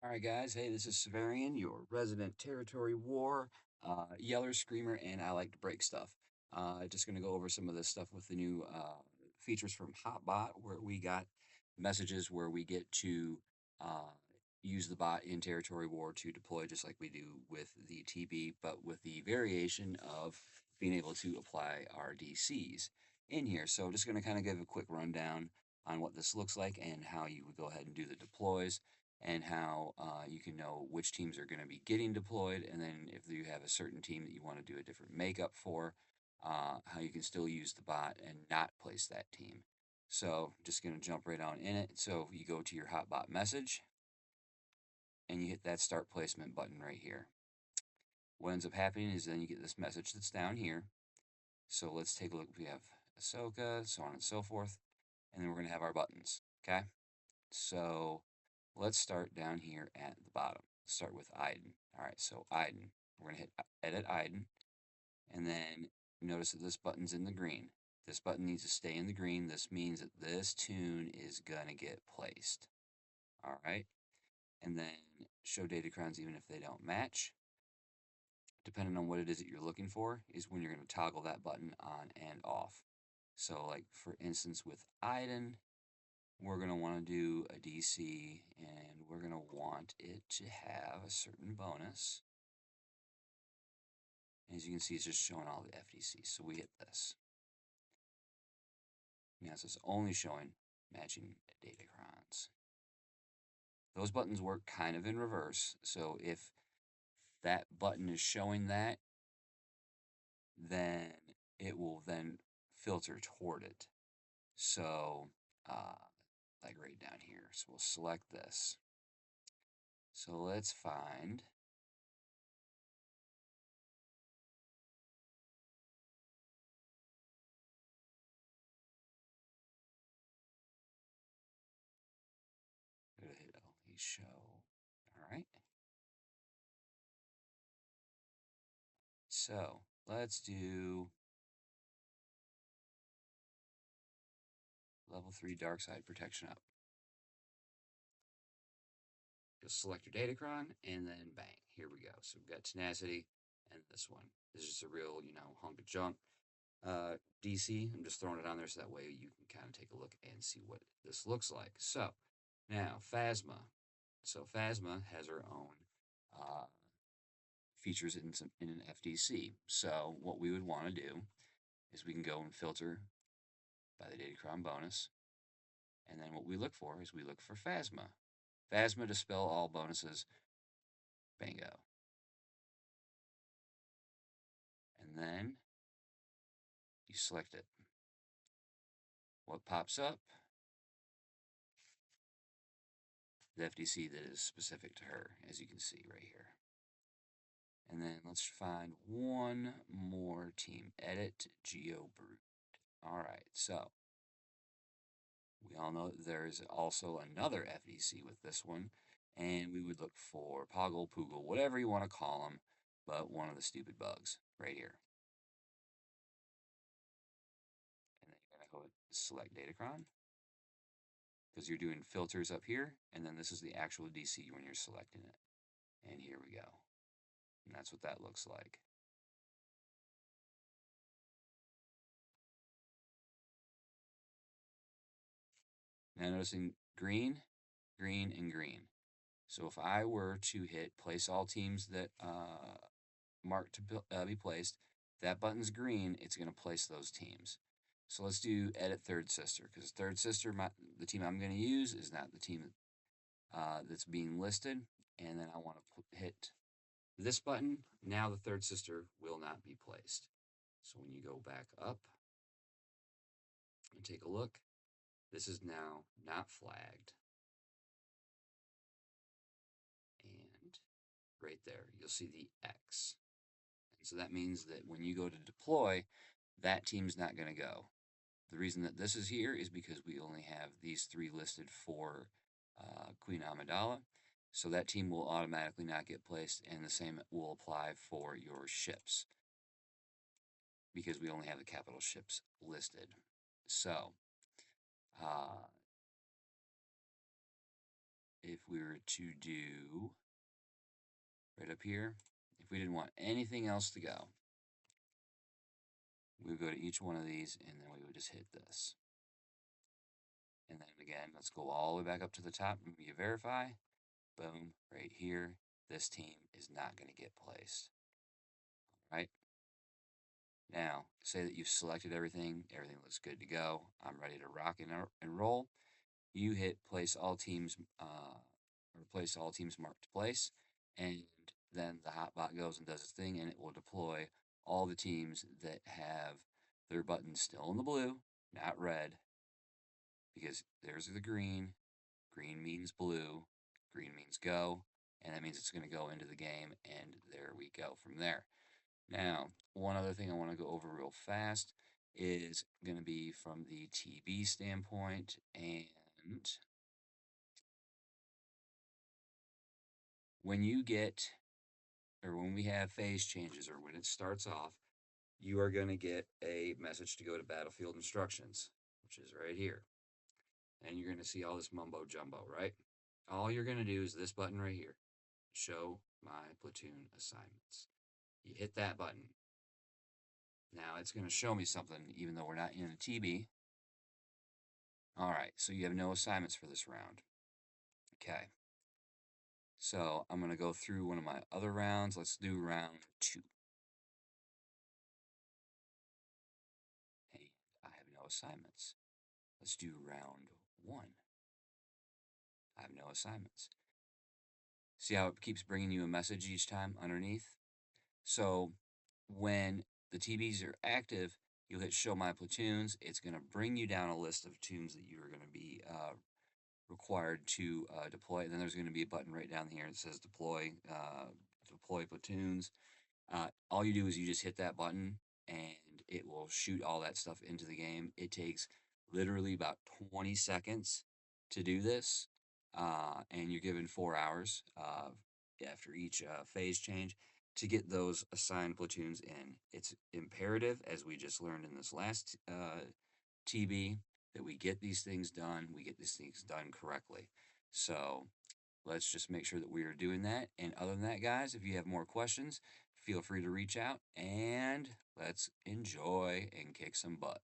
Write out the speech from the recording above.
All right, guys. Hey, this is Severian, your resident territory war, yeller, screamer, and I like to break stuff. Just going to go over some of this stuff with the new features from Hot Bot, where we got messages where we get to uh, use the bot in territory war to deploy just like we do with the TB, but with the variation of being able to apply our DCs in here. So, just going to kind of give a quick rundown on what this looks like and how you would go ahead and do the deploys and how you can know which teams are going to be getting deployed, and then if you have a certain team that you want to do a different makeup for, how you can still use the bot and not place that team. So just going to jump right on in it. So you go to your hotbot message and you hit that start placement button right here. What ends up happening is then you get this message that's down here. So let's take a look. We have Ahsoka, so on and so forth, and then we're going to have our buttons. Okay. So let's start down here at the bottom. Let's start with Iden. All right, so Iden. We're going to hit Edit Iden. And then notice that this button's in the green. This button needs to stay in the green. This means that this tune is going to get placed. All right. And then show datacrons even if they don't match. Depending on what it is that you're looking for is when you're going to toggle that button on and off. So like for instance with Iden, we're going to want to do a DC and we're going to want it to have a certain bonus. As you can see, it's just showing all the FDCs. So we hit this. Now it's only showing matching datacrons. Those buttons work kind of in reverse. So if that button is showing that, then it will then filter toward it. So like right down here. So we'll select this. So let's find go to hit only show. All right. So let's do level 3 dark side protection up. Just select your datacron and then bang. Here we go. So we've got tenacity and this one. This is just a real, hunk of junk. DC, I'm just throwing it on there so that way you can kind of take a look and see what this looks like. So now Phasma. So Phasma has her own features in an FDC. So what we would want to do is we can go and filter by the datacron bonus. And then what we look for is we look for Phasma. Phasma dispel all bonuses. Bingo. And then you select it. What pops up? The FDC that is specific to her, as you can see right here. And then let's find one more team. Edit Geo Brood. All right, so we all know that there is also another FDC with this one, and we would look for Poggle, Poogle, whatever you want to call them, but one of the stupid bugs right here. And then you're going to go select Datacron, because you're doing filters up here, and then this is the actual DC when you're selecting it. And here we go. And that's what that looks like. Now noticing green, green, and green. So if I were to hit place all teams that marked to be placed, that button's green, it's going to place those teams. So let's do edit third sister, because third sister, the team I'm going to use is not the team that's being listed. And then I want to hit this button. Now the third sister will not be placed. So when you go back up and take a look, this is now not flagged. And right there, you'll see the X. And so that means that when you go to deploy, that team's not going to go. The reason that this is here is because we only have these 3 listed for Queen Amidala. So that team will automatically not get placed, and the same will apply for your ships because we only have the capital ships listed. So if we were to do right up here, if we didn't want anything else to go, we would go to each one of these and then we would just hit this. And then again, let's go all the way back up to the top and you verify. Boom, right here. This team is not going to get placed. Right? Now, say that you've selected everything looks good to go. I'm ready to rock and roll. You hit place all teams, or place all teams marked to place, and then the hotbot goes and does its thing, and it will deploy all the teams that have their buttons still in the blue, not red, because there's the green. Green means blue. Green means go, and that means it's going to go into the game, and there we go from there. Now, one other thing I want to go over real fast is going to be from the TV standpoint, and when you get, or when we have phase changes, or when it starts off, you are going to get a message to go to battlefield instructions, which is right here. And you're going to see all this mumbo jumbo, right? All you're going to do is this button right here, show my platoon assignments. You hit that button. Now it's going to show me something, even though we're not in a TB. All right, so you have no assignments for this round. Okay. So I'm going to go through one of my other rounds. Let's do round 2. And I have no assignments. Let's do round 1. I have no assignments. See how it keeps bringing you a message each time underneath? So when the TBs are active, you'll hit show my platoons. It's going to bring you down a list of platoons that you are going to be required to deploy. And then there's going to be a button right down here that says deploy platoons. All you do is you just hit that button and it will shoot all that stuff into the game. It takes literally about 20 seconds to do this, and you're given 4 hours after each phase change to get those assigned platoons in. It's imperative, as we just learned in this last TB, that we get these things done. We get these things done correctly. So let's just make sure that we are doing that. And other than that, guys, if you have more questions, feel free to reach out and let's enjoy and kick some butt.